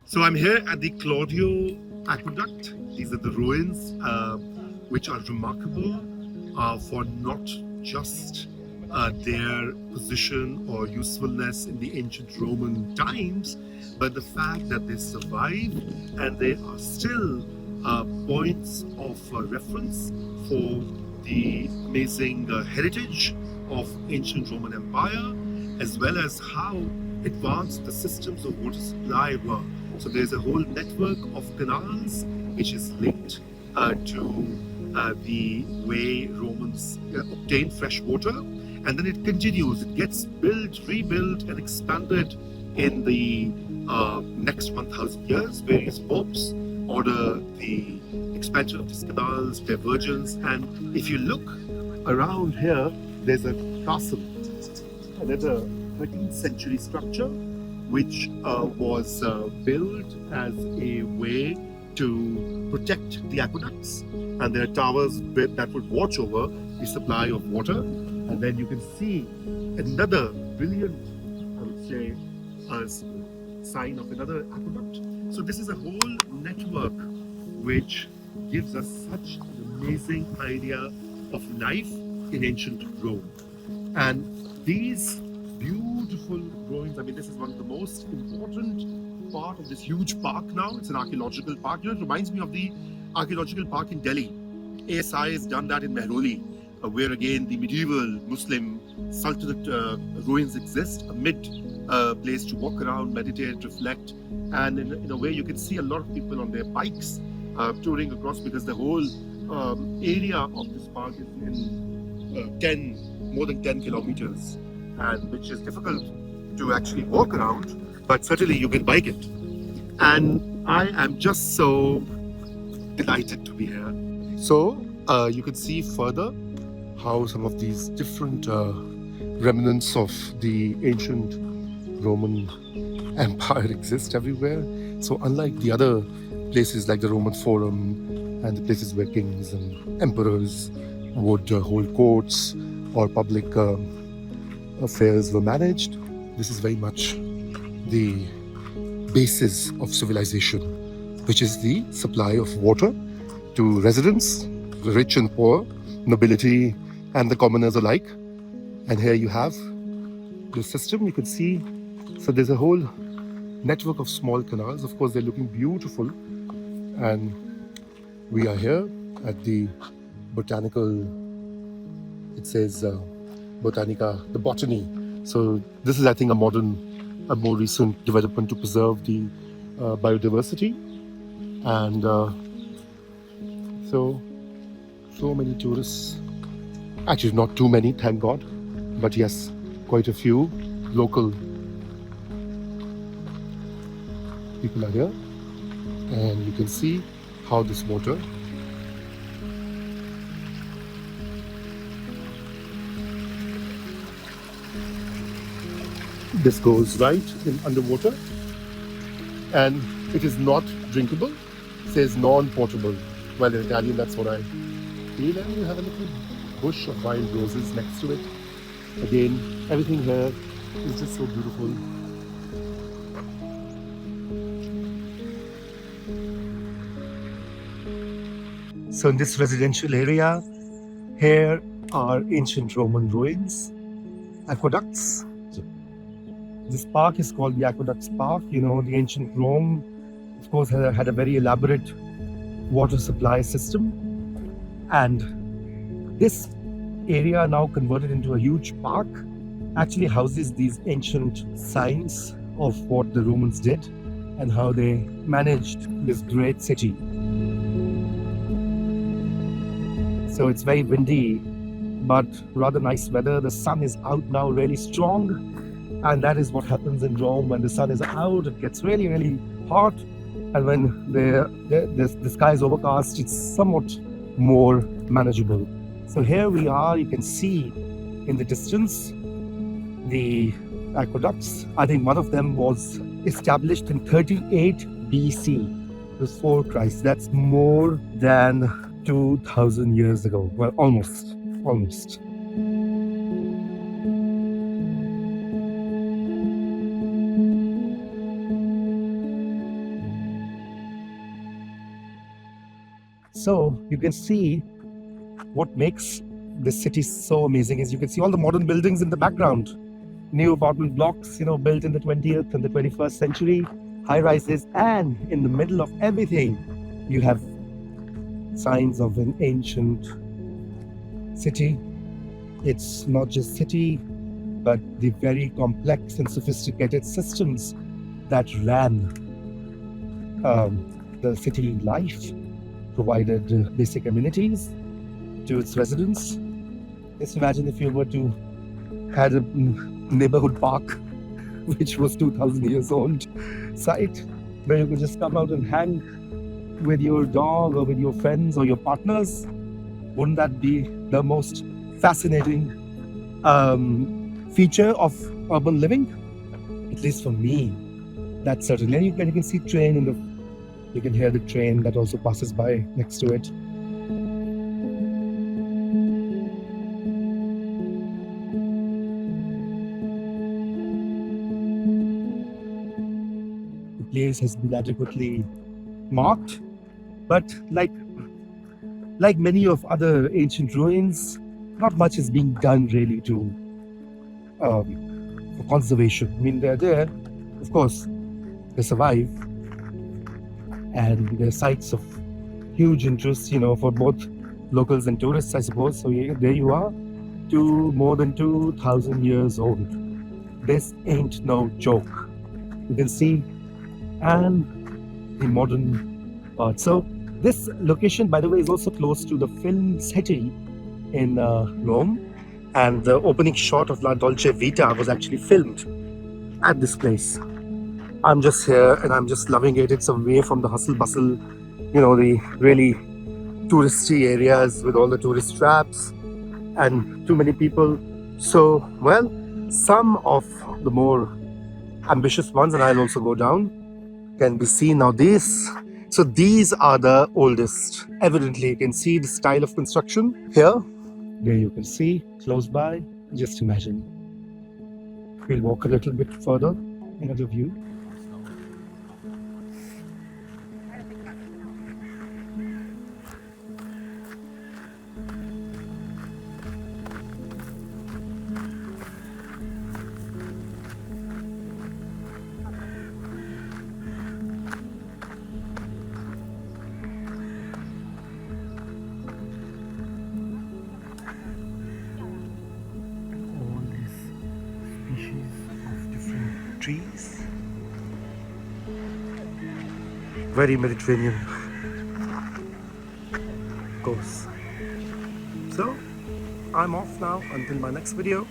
So I'm here at the Claudio Aqueduct. These are the ruins which are remarkable for not just their position or usefulness in the ancient Roman times, but the fact that they survive and they are still points of reference for the amazing heritage of ancient Roman Empire, as well as how advanced the systems of water supply were. So there's a whole network of canals which is linked to the way Romans obtained fresh water, and then it continues. It gets built, rebuilt, and expanded in the next 1,000 years. Various popes order the expansion of these canals, divergence, and if you look around here, there's a castle, another 13th century structure which was built as a way to protect the aqueducts, and there are towers that would watch over the supply of water. And then you can see another brilliant, I would say, sign of another aqueduct. So this is a whole network which gives us such an amazing idea of life in ancient Rome. And these beautiful ruins, I mean, this is one of the most important part of this huge park now. It's an archaeological park. You know, it reminds me of the archaeological park in Delhi. ASI has done that in Mehroli, where again the medieval Muslim Sultanate ruins exist, a place to walk around, meditate, reflect, and in a way you can see a lot of people on their bikes touring across, because the whole area of this park is in more than 10 kilometers, and which is difficult to actually walk around, but certainly you can bike it. And I am just so delighted to be here. So you can see further how some of these different remnants of the ancient Roman Empire exist everywhere. So unlike the other places like the Roman Forum and the places where kings and emperors would hold courts or public affairs were managed, this is very much the basis of civilization, which is the supply of water to residents, the rich and poor, nobility and the commoners alike. And here you have the system, you can see. So there's a whole network of small canals. Of course, they're looking beautiful. And we are here at the botanical, it says Botanica, the botany. So this is, I think, a more recent development to preserve the biodiversity. And so many tourists. Actually, not too many, thank God. But yes, quite a few local people are here. And you can see how this water this goes right in underwater, and it is not drinkable. It says non-potable. Well, in Italian, that's what I feel. And you have a little bush of wild roses next to it. Again, everything here is just so beautiful. So in this residential area, here are ancient Roman ruins, aqueducts. This park is called the Aqueducts Park. You know, the ancient Rome, of course, had a very elaborate water supply system. And this area, now converted into a huge park, actually houses these ancient signs of what the Romans did and how they managed this great city. So it's very windy, but rather nice weather. The sun is out now really strong, and that is what happens in Rome. When the sun is out, it gets really, really hot, and when the sky is overcast, it's somewhat more manageable. So here we are, you can see in the distance the aqueducts. I think one of them was established in 38 BC, before Christ. That's more than 2,000 years ago. Well, almost. So you can see what makes this city so amazing is you can see all the modern buildings in the background. New apartment blocks, built in the 20th and the 21st century, high rises, and in the middle of everything, you have signs of an ancient city. It's not just city, but the very complex and sophisticated systems that ran the city life, provided basic amenities to its residents. Just imagine if you were to had a neighborhood park which was 2000 years old site where you could just come out and hang with your dog or with your friends or your partners. Wouldn't that be the most fascinating feature of urban living? At least for me, that's certainly. And you can see train you can hear the train that also passes by next to it. The place has been adequately marked, but like many of other ancient ruins, not much is being done really to for conservation. I mean, they're there, of course, they survive, and they're sites of huge interest, for both locals and tourists, I suppose. So there you are, more than 2,000 years old. This ain't no joke. You can see, and the modern part. So this location, by the way, is also close to the film city in Rome, and the opening shot of La Dolce Vita was actually filmed at this place. I'm just here and I'm just loving it. It's away from the hustle bustle, the really touristy areas with all the tourist traps and too many people. So, well, some of the more ambitious ones, and I'll also go down, can be seen now. These are the oldest. Evidently, you can see the style of construction here. There you can see, close by. Just imagine. We'll walk a little bit further, another view. Trees. Very Mediterranean, of course. So, I'm off now until my next video.